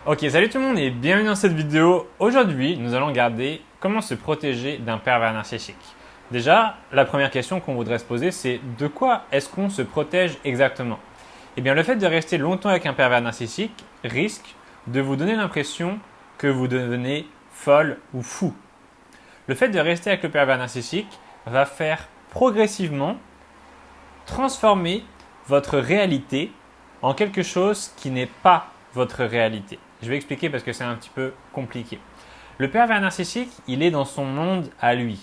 Ok, salut tout le monde et bienvenue dans cette vidéo. Aujourd'hui, nous allons regarder comment se protéger d'un pervers narcissique. Déjà, la première question qu'on voudrait se poser, c'est de quoi est-ce qu'on se protège exactement? Eh bien, le fait de rester longtemps avec un pervers narcissique risque de vous donner l'impression que vous devenez folle ou fou. Le fait de rester avec le pervers narcissique va faire progressivement transformer votre réalité en quelque chose qui n'est pas votre réalité. Je vais expliquer parce que c'est un petit peu compliqué. Le pervers narcissique, il est dans son monde à lui.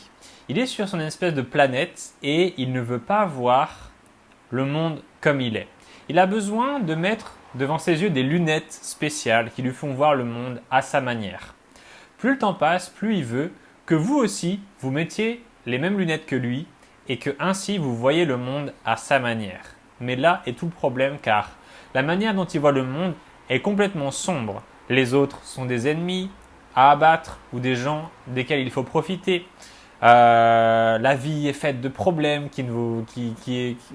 Il est sur son espèce de planète et il ne veut pas voir le monde comme il est. Il a besoin de mettre devant ses yeux des lunettes spéciales qui lui font voir le monde à sa manière. Plus le temps passe, plus il veut que vous aussi, vous mettiez les mêmes lunettes que lui et que ainsi vous voyez le monde à sa manière. Mais là est tout le problème car la manière dont il voit le monde est complètement sombre. Les autres sont des ennemis à abattre ou des gens desquels il faut profiter. La vie est faite de problèmes,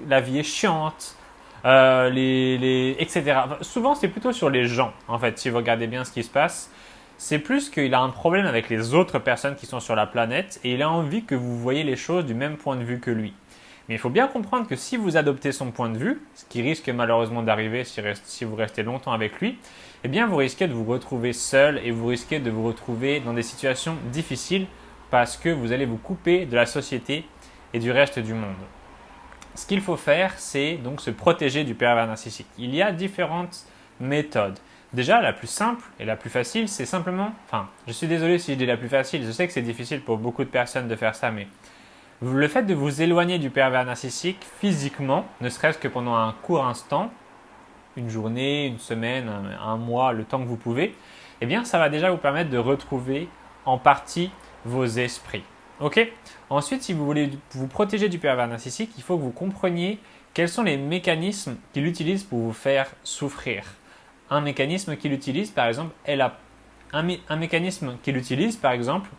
la vie est chiante, etc. Enfin, souvent, c'est plutôt sur les gens, en fait, si vous regardez bien ce qui se passe. C'est plus qu'il a un problème avec les autres personnes qui sont sur la planète et il a envie que vous voyez les choses du même point de vue que lui. Mais il faut bien comprendre que si vous adoptez son point de vue, ce qui risque malheureusement d'arriver si vous restez longtemps avec lui, eh bien vous risquez de vous retrouver seul et vous risquez de vous retrouver dans des situations difficiles parce que vous allez vous couper de la société et du reste du monde. Ce qu'il faut faire, c'est donc se protéger du pervers narcissique. Il y a différentes méthodes. Déjà, la plus simple et la plus facile, c'est simplement, enfin, je suis désolé si je dis la plus facile, je sais que c'est difficile pour beaucoup de personnes de faire ça, mais le fait de vous éloigner du pervers narcissique physiquement, ne serait-ce que pendant un court instant, une journée, une semaine, un mois, le temps que vous pouvez, eh bien, ça va déjà vous permettre de retrouver en partie vos esprits. Ok? Ensuite, si vous voulez vous protéger du pervers narcissique, il faut que vous compreniez quels sont les mécanismes qu'il utilise pour vous faire souffrir. Un mécanisme qu'il utilise, par exemple, est un mécanisme qu'il utilise, par exemple,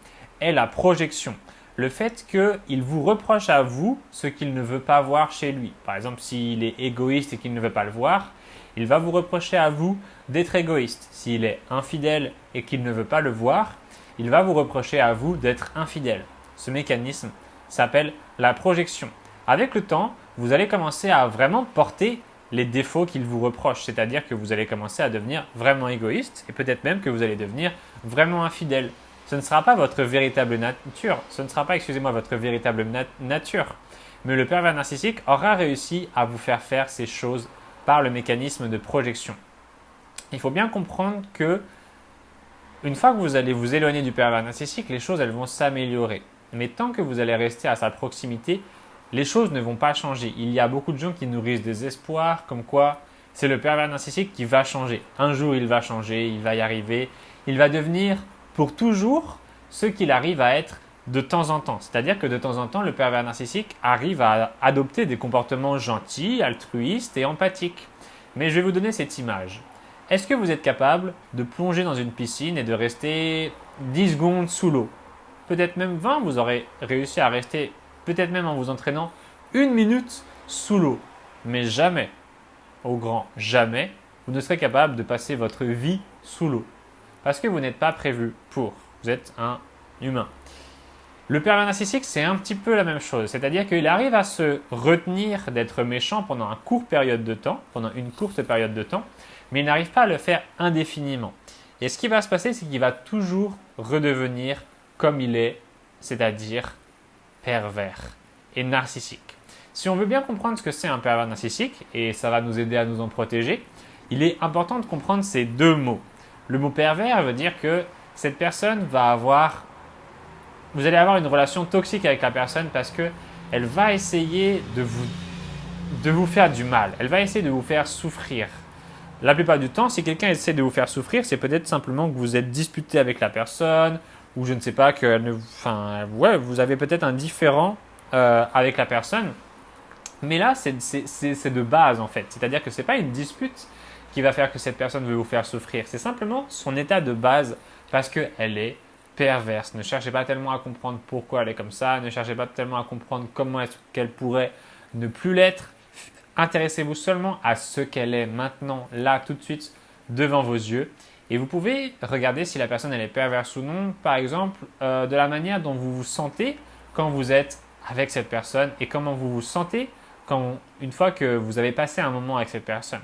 est la projection. Le fait qu'il vous reproche à vous ce qu'il ne veut pas voir chez lui. Par exemple, s'il est égoïste et qu'il ne veut pas le voir, il va vous reprocher à vous d'être égoïste. S'il est infidèle et qu'il ne veut pas le voir, il va vous reprocher à vous d'être infidèle. Ce mécanisme s'appelle la projection. Avec le temps, vous allez commencer à vraiment porter les défauts qu'il vous reproche, c'est-à-dire que vous allez commencer à devenir vraiment égoïste et peut-être même que vous allez devenir vraiment infidèle. Ce ne sera pas votre véritable nature, ce ne sera pas, excusez-moi, votre véritable nature. Mais le pervers narcissique aura réussi à vous faire faire ces choses par le mécanisme de projection. Il faut bien comprendre que une fois que vous allez vous éloigner du pervers narcissique, les choses elles vont s'améliorer. Mais tant que vous allez rester à sa proximité, les choses ne vont pas changer. Il y a beaucoup de gens qui nourrissent des espoirs comme quoi c'est le pervers narcissique qui va changer. Un jour il va changer, il va y arriver, il va devenir pour toujours ce qu'il arrive à être de temps en temps. C'est-à-dire que de temps en temps, le pervers narcissique arrive à adopter des comportements gentils, altruistes et empathiques. Mais je vais vous donner cette image. Est-ce que vous êtes capable de plonger dans une piscine et de rester 10 secondes sous l'eau? Peut-être même 20, vous aurez réussi à rester, peut-être même en vous entraînant, 1 minute sous l'eau. Mais jamais, au grand jamais, vous ne serez capable de passer votre vie sous l'eau. Parce que vous n'êtes pas prévu pour. Vous êtes un humain. Le pervers narcissique, c'est un petit peu la même chose. C'est-à-dire qu'il arrive à se retenir d'être méchant pendant une courte période de temps, mais il n'arrive pas à le faire indéfiniment. Et ce qui va se passer, c'est qu'il va toujours redevenir comme il est, c'est-à-dire pervers et narcissique. Si on veut bien comprendre ce que c'est un pervers narcissique, et ça va nous aider à nous en protéger, il est important de comprendre ces deux mots. Le mot pervers veut dire que cette personne va avoir, vous allez avoir une relation toxique avec la personne parce qu'elle va essayer de vous faire du mal, elle va essayer de vous faire souffrir. La plupart du temps, si quelqu'un essaie de vous faire souffrir, c'est peut-être simplement que vous êtes disputé avec la personne, ou je ne sais pas, vous avez peut-être un différend avec la personne. Mais là, c'est de base en fait. C'est-à-dire que ce n'est pas une dispute qui va faire que cette personne veut vous faire souffrir. C'est simplement son état de base parce qu'elle est perverse. Ne cherchez pas tellement à comprendre pourquoi elle est comme ça. Ne cherchez pas tellement à comprendre comment est-ce qu'elle pourrait ne plus l'être. Intéressez-vous seulement à ce qu'elle est maintenant, là, tout de suite, devant vos yeux. Et vous pouvez regarder si la personne elle est perverse ou non, par exemple, de la manière dont vous vous sentez quand vous êtes avec cette personne et comment vous vous sentez une fois que vous avez passé un moment avec cette personne.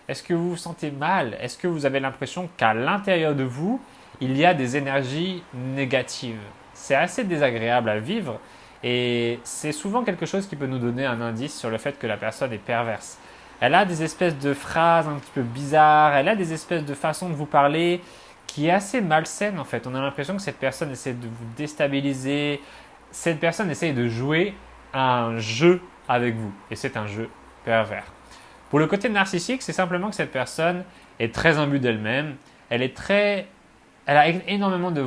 Est-ce que vous vous sentez mal? Est-ce que vous avez l'impression qu'à l'intérieur de vous, il y a des énergies négatives? C'est assez désagréable à vivre et c'est souvent quelque chose qui peut nous donner un indice sur le fait que la personne est perverse. Elle a des espèces de phrases un petit peu bizarres, elle a des espèces de façons de vous parler qui est assez malsaine en fait. On a l'impression que cette personne essaie de vous déstabiliser, cette personne essaie de jouer à un jeu avec vous et c'est un jeu pervers. Pour le côté narcissique, c'est simplement que cette personne est très imbue d'elle-même, elle a énormément de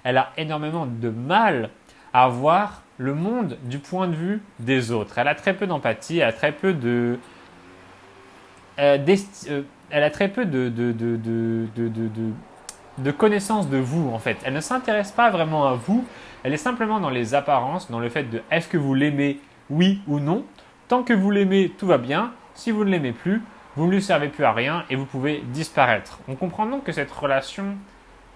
elle a énormément de mal à voir le monde du point de vue des autres. Elle a très peu d'empathie, elle a très peu de, elle a très peu de connaissance de vous en fait. Elle ne s'intéresse pas vraiment à vous, elle est simplement dans les apparences, dans le fait de est-ce que vous l'aimez, oui ou non. Tant que vous l'aimez, tout va bien. Si vous ne l'aimez plus, vous ne lui servez plus à rien et vous pouvez disparaître. On comprend donc que cette relation,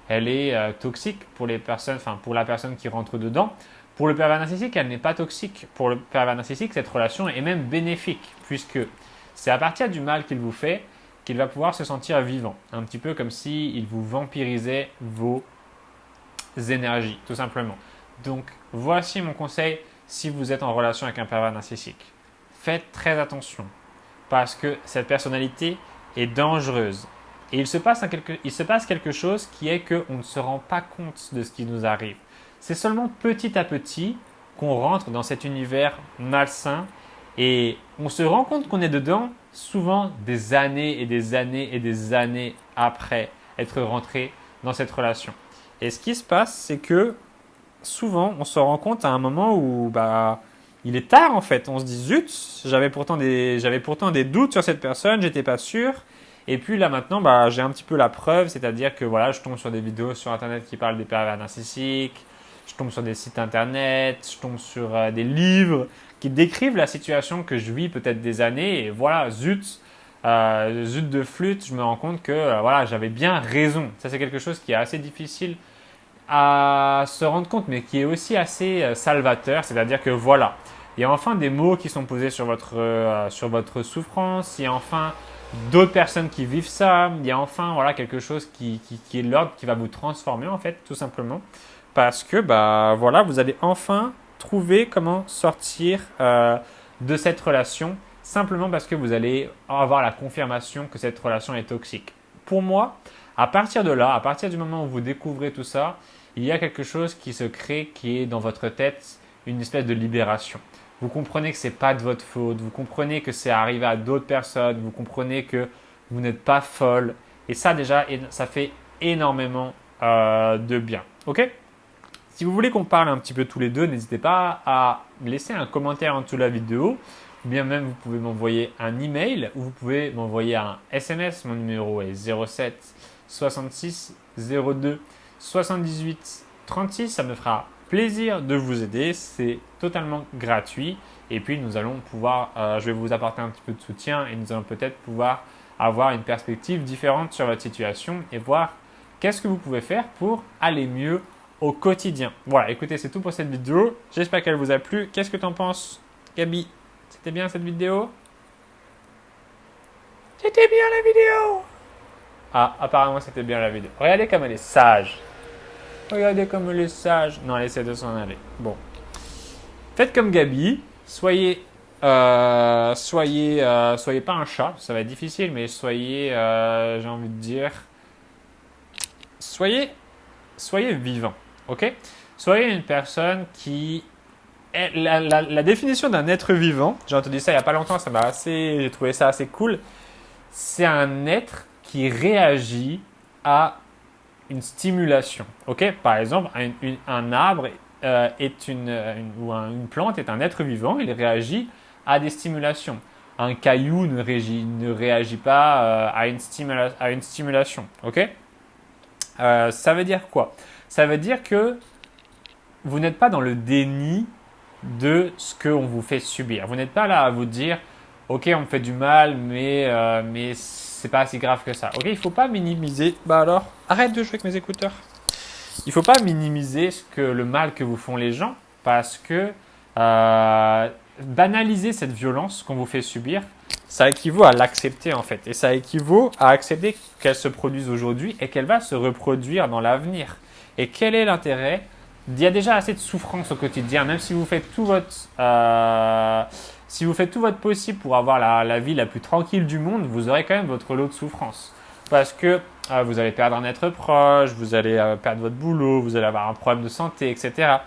elle est toxique pour les personnes, enfin pour la personne qui rentre dedans. Pour le pervers narcissique, elle n'est pas toxique. Pour le pervers narcissique, cette relation est même bénéfique puisque c'est à partir du mal qu'il vous fait qu'il va pouvoir se sentir vivant. Un petit peu comme s'il vous vampirisait vos énergies, tout simplement. Donc voici mon conseil si vous êtes en relation avec un pervers narcissique. Faites très attention parce que cette personnalité est dangereuse. Et il se passe quelque chose qui est qu'on ne se rend pas compte de ce qui nous arrive. C'est seulement petit à petit qu'on rentre dans cet univers malsain et on se rend compte qu'on est dedans souvent des années et des années et des années après être rentré dans cette relation. Et ce qui se passe, c'est que souvent on se rend compte à un moment où il est tard en fait. On se dit zut, j'avais pourtant des doutes sur cette personne, j'étais pas sûr. Et puis là maintenant, j'ai un petit peu la preuve, c'est-à-dire que voilà, je tombe sur des vidéos sur internet qui parlent des pervers narcissiques, je tombe sur des sites internet, je tombe sur des livres qui décrivent la situation que je vis peut-être des années. Et voilà, zut de flûte, je me rends compte que voilà, j'avais bien raison. Ça c'est quelque chose qui est assez difficile à se rendre compte, mais qui est aussi assez salvateur, c'est-à-dire que voilà, il y a enfin des mots qui sont posés sur votre souffrance, il y a enfin d'autres personnes qui vivent ça, il y a enfin voilà, quelque chose qui est l'ordre, qui va vous transformer en fait, tout simplement, parce que voilà, vous allez enfin trouver comment sortir de cette relation, simplement parce que vous allez avoir la confirmation que cette relation est toxique. Pour moi, à partir de là, à partir du moment où vous découvrez tout ça, il y a quelque chose qui se crée, qui est dans votre tête une espèce de libération. Vous comprenez que ce n'est pas de votre faute, vous comprenez que c'est arrivé à d'autres personnes, vous comprenez que vous n'êtes pas folle. Et ça déjà, ça fait énormément de bien. Ok? Si vous voulez qu'on parle un petit peu tous les deux, n'hésitez pas à laisser un commentaire en dessous de la vidéo. Ou bien même, vous pouvez m'envoyer un email ou vous pouvez m'envoyer un SMS. Mon numéro est 07 66 02 78 36. Ça me fera plaisir de vous aider. C'est totalement gratuit. Et puis, nous allons pouvoir, je vais vous apporter un petit peu de soutien et nous allons peut-être pouvoir avoir une perspective différente sur votre situation et voir qu'est-ce que vous pouvez faire pour aller mieux au quotidien. Voilà, écoutez, c'est tout pour cette vidéo. J'espère qu'elle vous a plu. Qu'est-ce que tu en penses, Gabi? C'était bien cette vidéo? C'était bien la vidéo! Ah, apparemment c'était bien la vidéo. Regardez comme elle est sage. Regardez comme elle est sage. Non, elle essaie de s'en aller. Bon. Faites comme Gabi. Soyez pas un chat. Ça va être difficile, mais soyez, j'ai envie de dire, soyez vivant. Ok? Soyez une personne qui est la définition d'un être vivant. J'ai entendu ça il n'y a pas longtemps, j'ai trouvé ça assez cool. C'est un être qui réagit à une stimulation. Ok? Par exemple, un arbre une plante est un être vivant, il réagit à des stimulations. Un caillou ne réagit pas à une stimulation. Ok? Ça veut dire quoi? Ça veut dire que vous n'êtes pas dans le déni de ce qu'on vous fait subir. Vous n'êtes pas là à vous dire ok, on me fait du mal, mais c'est pas si grave que ça. Ok, il faut pas minimiser. Bah alors, arrête de jouer avec mes écouteurs. Il faut pas minimiser le mal que vous font les gens parce que banaliser cette violence qu'on vous fait subir, ça équivaut à l'accepter en fait. Et ça équivaut à accepter qu'elle se produise aujourd'hui et qu'elle va se reproduire dans l'avenir. Et quel est l'intérêt? Il y a déjà assez de souffrance au quotidien, même si vous faites tout votre possible pour avoir la vie la plus tranquille du monde, vous aurez quand même votre lot de souffrance. Parce que vous allez perdre un être proche, vous allez perdre votre boulot, vous allez avoir un problème de santé, etc.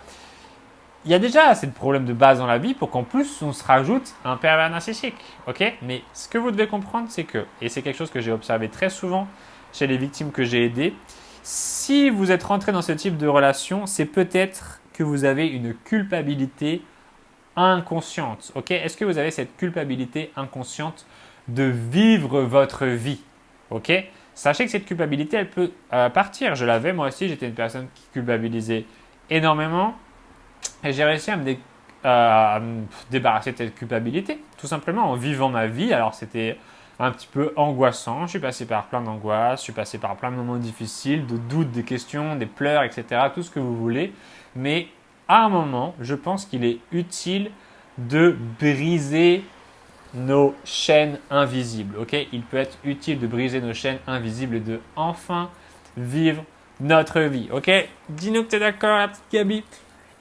Il y a déjà assez de problèmes de base dans la vie pour qu'en plus on se rajoute un pervers narcissique. Ok? Mais ce que vous devez comprendre, c'est que, et c'est quelque chose que j'ai observé très souvent chez les victimes que j'ai aidées, si vous êtes rentré dans ce type de relation, c'est peut-être que vous avez une culpabilité inconsciente. Ok? Est-ce que vous avez cette culpabilité inconsciente de vivre votre vie? Ok? Sachez que cette culpabilité, elle peut partir. Je l'avais moi aussi, j'étais une personne qui culpabilisait énormément. Et j'ai réussi à me débarrasser de cette culpabilité, tout simplement en vivant ma vie. Alors c'était un petit peu angoissant, je suis passé par plein d'angoisses, je suis passé par plein de moments difficiles, de doutes, des questions, des pleurs, etc., tout ce que vous voulez. Mais à un moment, je pense qu'il est utile de briser nos chaînes invisibles. Ok? Il peut être utile de briser nos chaînes invisibles et de enfin vivre notre vie. Ok? Dis-nous que tu es d'accord, la petite Gabi.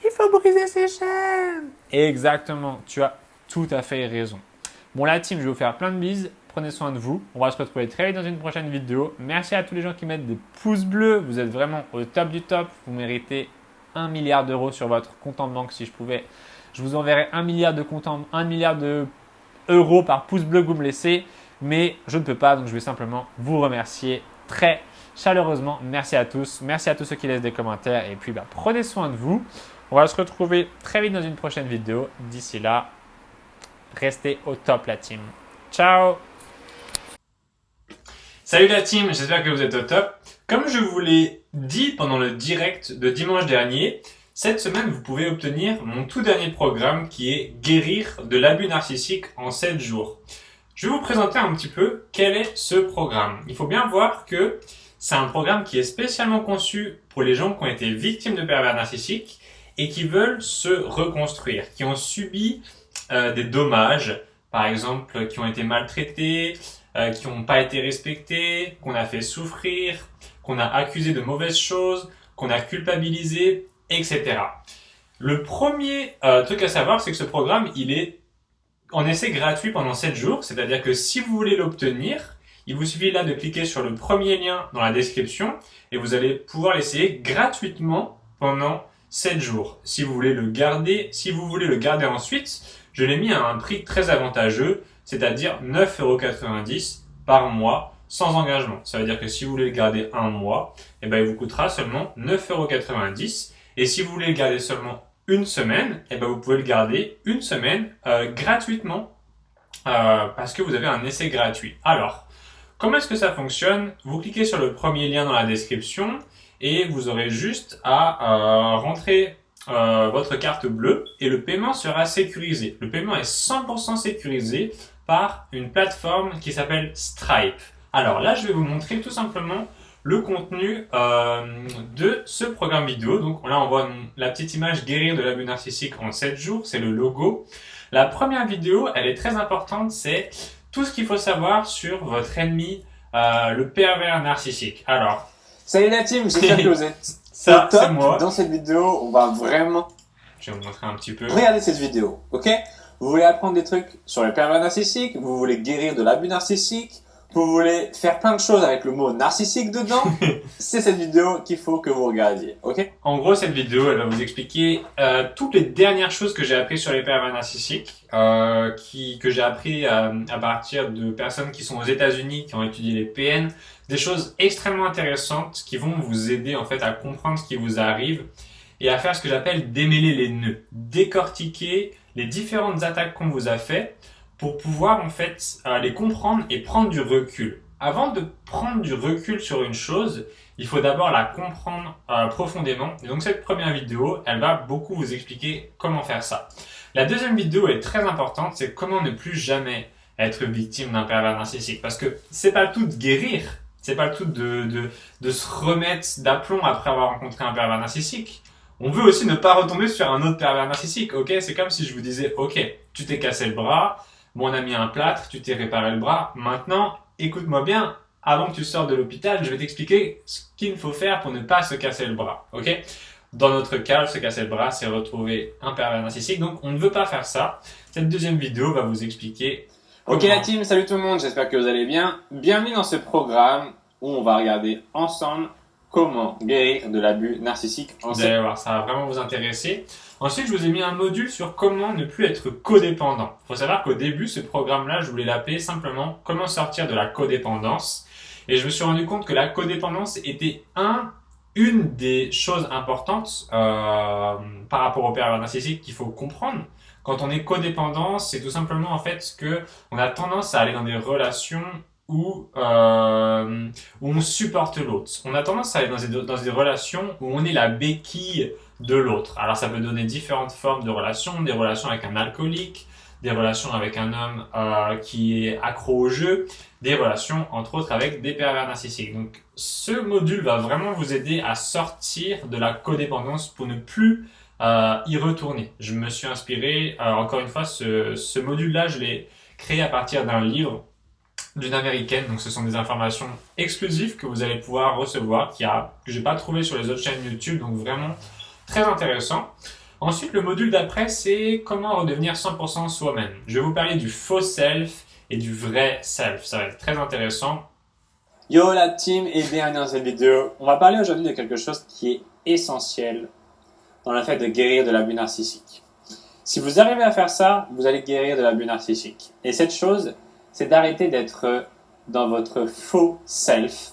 Il faut briser ces chaînes. Exactement, tu as tout à fait raison. Bon, la team, je vais vous faire plein de bises. Prenez soin de vous. On va se retrouver très vite dans une prochaine vidéo. Merci à tous les gens qui mettent des pouces bleus. Vous êtes vraiment au top du top. Vous méritez 1 milliard d'euros sur votre compte en banque. Si je pouvais, je vous enverrais 1 milliard d'euros par pouce bleu que vous me laissez. Mais je ne peux pas, donc je vais simplement vous remercier très chaleureusement. Merci à tous. Merci à tous ceux qui laissent des commentaires. Et puis, prenez soin de vous. On va se retrouver très vite dans une prochaine vidéo. D'ici là, restez au top la team. Ciao! Salut la team, j'espère que vous êtes au top. Comme je vous l'ai dit pendant le direct de dimanche dernier, cette semaine vous pouvez obtenir mon tout dernier programme qui est Guérir de l'abus narcissique en 7 jours. Je vais vous présenter un petit peu quel est ce programme. Il faut bien voir que c'est un programme qui est spécialement conçu pour les gens qui ont été victimes de pervers narcissiques et qui veulent se reconstruire, qui ont subi des dommages, par exemple qui ont été maltraités, qui n'ont pas été respectés, qu'on a fait souffrir, qu'on a accusé de mauvaises choses, qu'on a culpabilisé, etc. Le premier truc à savoir, c'est que ce programme, il est en essai gratuit pendant 7 jours, c'est-à-dire que si vous voulez l'obtenir, il vous suffit là de cliquer sur le premier lien dans la description et vous allez pouvoir l'essayer gratuitement pendant 7 jours. Si vous voulez le garder ensuite, je l'ai mis à un prix très avantageux, c'est-à-dire 9,90 € par mois sans engagement. Ça veut dire que si vous voulez le garder un mois, il vous coûtera seulement 9,90 €. Et si vous voulez le garder seulement une semaine, vous pouvez le garder une semaine gratuitement parce que vous avez un essai gratuit. Alors, comment est-ce que ça fonctionne? Vous cliquez sur le premier lien dans la description et vous aurez juste à rentrer votre carte bleue et le paiement sera sécurisé. Le paiement est 100% sécurisé par une plateforme qui s'appelle Stripe. Alors là, je vais vous montrer tout simplement le contenu de ce programme vidéo. Donc là, on voit la petite image guérir de l'abus narcissique en 7 jours, c'est le logo. La première vidéo, elle est très importante, c'est tout ce qu'il faut savoir sur votre ennemi, le pervers narcissique. Alors, salut la team, j'espère que vous êtes ça, au top. c'est moi. Dans cette vidéo, on va vraiment Je vais vous montrer un petit peu. regarder cette vidéo, ok? Vous voulez apprendre des trucs sur les pervers narcissiques, vous voulez guérir de l'abus narcissique, vous voulez faire plein de choses avec le mot narcissique dedans, c'est cette vidéo qu'il faut que vous regardiez, ok? En gros, cette vidéo, elle va vous expliquer toutes les dernières choses que j'ai appris sur les pervers narcissiques, que j'ai appris à partir de personnes qui sont aux États-Unis, qui ont étudié les PN, des choses extrêmement intéressantes qui vont vous aider en fait à comprendre ce qui vous arrive et à faire ce que j'appelle démêler les nœuds, décortiquer les différentes attaques qu'on vous a fait pour pouvoir en fait les comprendre et prendre du recul. Avant de prendre du recul sur une chose, il faut d'abord la comprendre profondément. Et donc cette première vidéo, elle va beaucoup vous expliquer comment faire ça. La deuxième vidéo est très importante, c'est comment ne plus jamais être victime d'un pervers narcissique. Parce que c'est pas le tout de guérir, c'est pas le tout de se remettre d'aplomb après avoir rencontré un pervers narcissique. On veut aussi ne pas retomber sur un autre pervers narcissique, ok? C'est comme si je vous disais, ok, tu t'es cassé le bras, bon, on a mis un plâtre, tu t'es réparé le bras, maintenant, écoute-moi bien, avant que tu sortes de l'hôpital, je vais t'expliquer ce qu'il faut faire pour ne pas se casser le bras, ok? Dans notre cas, se casser le bras, c'est retrouver un pervers narcissique, donc on ne veut pas faire ça. Cette deuxième vidéo va vous expliquer. Ok la team, salut tout le monde, j'espère que vous allez bien. Bienvenue dans ce programme où on va regarder ensemble comment guérir de l'abus narcissique en Vous allez voir, ça va vraiment vous intéresser. Ensuite, je vous ai mis un module sur comment ne plus être codépendant. Il faut savoir qu'au début, ce programme-là, je voulais l'appeler simplement comment sortir de la codépendance. Et je me suis rendu compte que la codépendance était une des choses importantes par rapport au pervers narcissique qu'il faut comprendre. Quand on est codépendant, c'est tout simplement en fait que on a tendance à aller dans des relations où on supporte l'autre. On a tendance à aller dans des relations où on est la béquille de l'autre. Alors ça peut donner différentes formes de relations, des relations avec un alcoolique, des relations avec un homme qui est accro au jeu, des relations entre autres avec des pervers narcissiques. Donc ce module va vraiment vous aider à sortir de la codépendance pour ne plus y retourner. Je me suis inspiré, encore une fois, ce module-là, je l'ai créé à partir d'un livre d'une américaine, donc ce sont des informations exclusives que vous allez pouvoir recevoir, que j'ai pas trouvé sur les autres chaînes YouTube, donc vraiment très intéressant. Ensuite, le module d'après, c'est comment redevenir 100% soi-même. Je vais vous parler du faux self et du vrai self, ça va être très intéressant. Yo la team et bienvenue dans cette vidéo. On va parler aujourd'hui de quelque chose qui est essentiel dans le fait de guérir de l'abus narcissique. Si vous arrivez à faire ça, vous allez guérir de l'abus narcissique. Et cette chose, c'est d'arrêter d'être dans votre faux self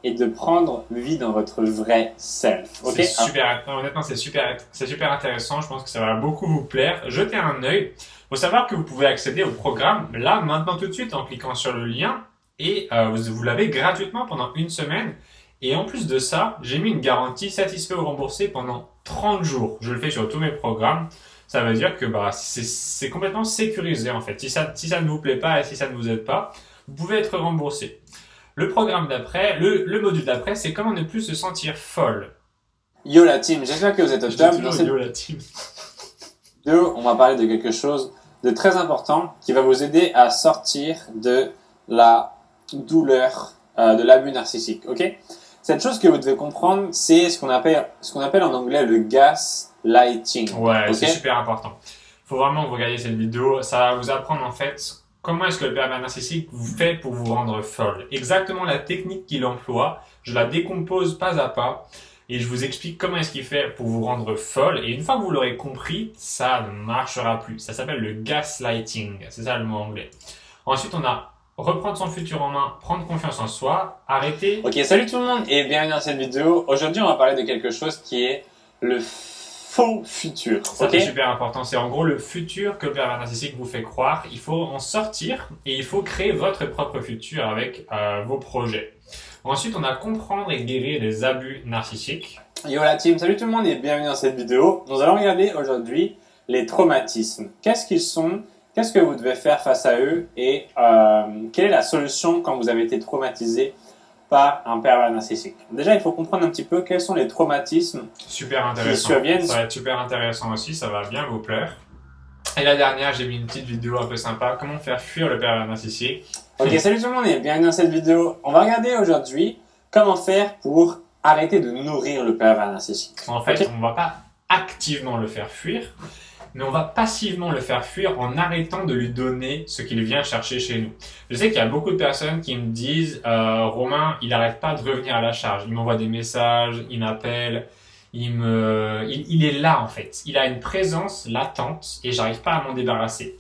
et de prendre vie dans votre vrai self. Okay? C'est super, honnêtement, c'est super intéressant. Je pense que ça va beaucoup vous plaire. Jetez un œil. Faut savoir que vous pouvez accéder au programme là, maintenant, tout de suite, en cliquant sur le lien. Et vous l'avez gratuitement pendant une semaine. Et en plus de ça, j'ai mis une garantie satisfait ou remboursé pendant 30 jours. Je le fais sur tous mes programmes. Ça veut dire que c'est complètement sécurisé en fait. Si ça ne vous plaît pas et si ça ne vous aide pas, vous pouvez être remboursé. Le programme d'après, le module d'après, c'est comment ne plus se sentir folle. Yo la team, j'espère que vous êtes au top. Dans cette Yo la team. vidéo, on va parler de quelque chose de très important qui va vous aider à sortir de la douleur de l'abus narcissique. Ok? Cette chose que vous devez comprendre, c'est ce qu'on appelle en anglais le gaslighting. Ouais, okay? C'est super important. Faut vraiment que vous regardiez cette vidéo. Ça va vous apprendre en fait comment est-ce que le pervers narcissique vous fait pour vous rendre folle. Exactement la technique qu'il emploie. Je la décompose pas à pas et je vous explique comment est-ce qu'il fait pour vous rendre folle. Et une fois que vous l'aurez compris, ça ne marchera plus. Ça s'appelle le gaslighting. C'est ça le mot anglais. Ensuite, on a reprendre son futur en main, prendre confiance en soi, arrêter. Ok, salut tout le monde et bienvenue dans cette vidéo. Aujourd'hui, on va parler de quelque chose qui est le faux futur. Ça, Ok? c'est super important. C'est en gros le futur que le pervers narcissique vous fait croire. Il faut en sortir et il faut créer votre propre futur avec vos projets. Ensuite, on a comprendre et guérir les abus narcissiques. Yo la team, salut tout le monde et bienvenue dans cette vidéo. Nous allons regarder aujourd'hui les traumatismes. Qu'est-ce qu'ils sont? Qu'est-ce que vous devez faire face à eux et quelle est la solution quand vous avez été traumatisé par un pervers narcissique? Déjà, il faut comprendre un petit peu quels sont les traumatismes Super qui intéressant. surviennent. Ça va être super intéressant aussi, ça va bien vous plaire. Et la dernière, j'ai mis une petite vidéo un peu sympa, comment faire fuir le pervers narcissique. Ok, salut tout le monde et bienvenue dans cette vidéo. On va regarder aujourd'hui comment faire pour arrêter de nourrir le pervers narcissique. En fait, Ok. on va pas activement le faire fuir, mais on va passivement le faire fuir en arrêtant de lui donner ce qu'il vient chercher chez nous. Je sais qu'il y a beaucoup de personnes qui me disent Romain, il n'arrête pas de revenir à la charge. Il m'envoie des messages, il m'appelle, il est là en fait. Il a une présence latente et j'arrive pas à m'en débarrasser.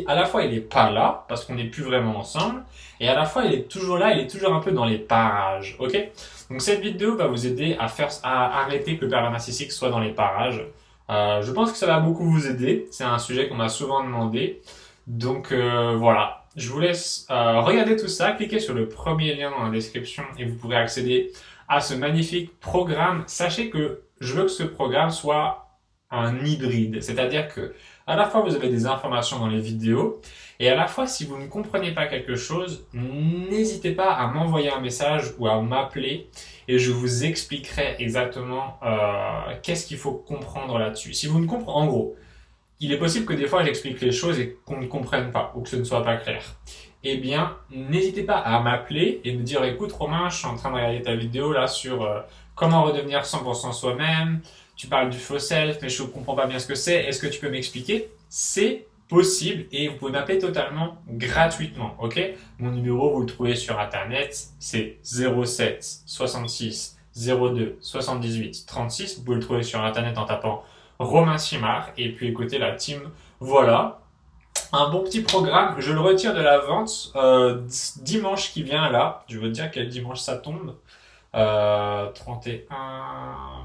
À la fois il est pas là parce qu'on n'est plus vraiment ensemble et à la fois il est toujours là, il est toujours un peu dans les parages. Ok? Donc cette vidéo va vous aider à arrêter que le pervers narcissique soit dans les parages. Je pense que ça va beaucoup vous aider. C'est un sujet qu'on m'a souvent demandé. Donc voilà, je vous laisse regarder tout ça. Cliquez sur le premier lien dans la description et vous pourrez accéder à ce magnifique programme. Sachez que je veux que ce programme soit un hybride. C'est-à-dire que À la fois, vous avez des informations dans les vidéos, et à la fois, si vous ne comprenez pas quelque chose, n'hésitez pas à m'envoyer un message ou à m'appeler, et je vous expliquerai exactement qu'est-ce qu'il faut comprendre là-dessus. Si vous ne comprenez, en gros, il est possible que des fois j'explique les choses et qu'on ne comprenne pas ou que ce ne soit pas clair. Eh bien, n'hésitez pas à m'appeler et me dire, écoute Romain, je suis en train de regarder ta vidéo là sur comment redevenir 100% soi-même. Tu parles du faux self, mais je ne comprends pas bien ce que c'est. Est-ce que tu peux m'expliquer? C'est possible et vous pouvez m'appeler totalement gratuitement, ok? Mon numéro, vous le trouvez sur internet, c'est 07 66 02 78 36. Vous pouvez le trouver sur internet en tapant Romain Simard et puis écoutez la team, voilà. Un bon petit programme, je le retire de la vente dimanche qui vient là. Je veux dire quel dimanche ça tombe. 31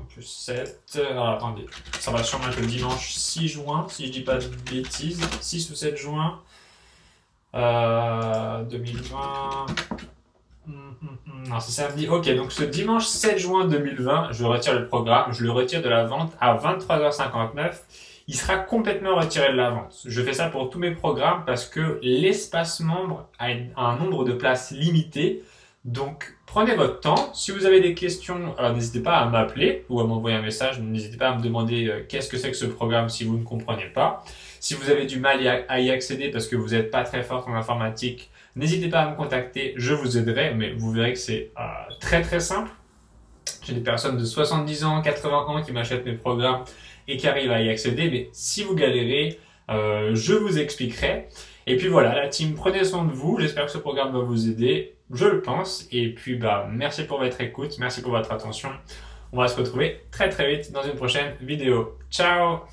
plus 7. Alors, attendez, ça va sûrement être le dimanche 6 juin, si je dis pas de bêtises. 6 ou 7 juin 2020. Non, c'est samedi. Ok, donc ce dimanche 7 juin 2020, je retire le programme, je le retire de la vente à 23h59. Il sera complètement retiré de la vente. Je fais ça pour tous mes programmes parce que l'espace membre a un nombre de places limité. Donc, prenez votre temps. Si vous avez des questions, n'hésitez pas à m'appeler ou à m'envoyer un message. N'hésitez pas à me demander qu'est-ce que c'est que ce programme si vous ne comprenez pas. Si vous avez du mal à y accéder parce que vous n'êtes pas très fort en informatique, n'hésitez pas à me contacter. Je vous aiderai, mais vous verrez que c'est très très simple. J'ai des personnes de 70 ans, 80 ans qui m'achètent mes programmes et qui arrivent à y accéder. Mais si vous galérez, je vous expliquerai. Et puis voilà, la team, prenez soin de vous. J'espère que ce programme va vous aider. Je le pense. Et puis, merci pour votre écoute. Merci pour votre attention. On va se retrouver très très vite dans une prochaine vidéo. Ciao!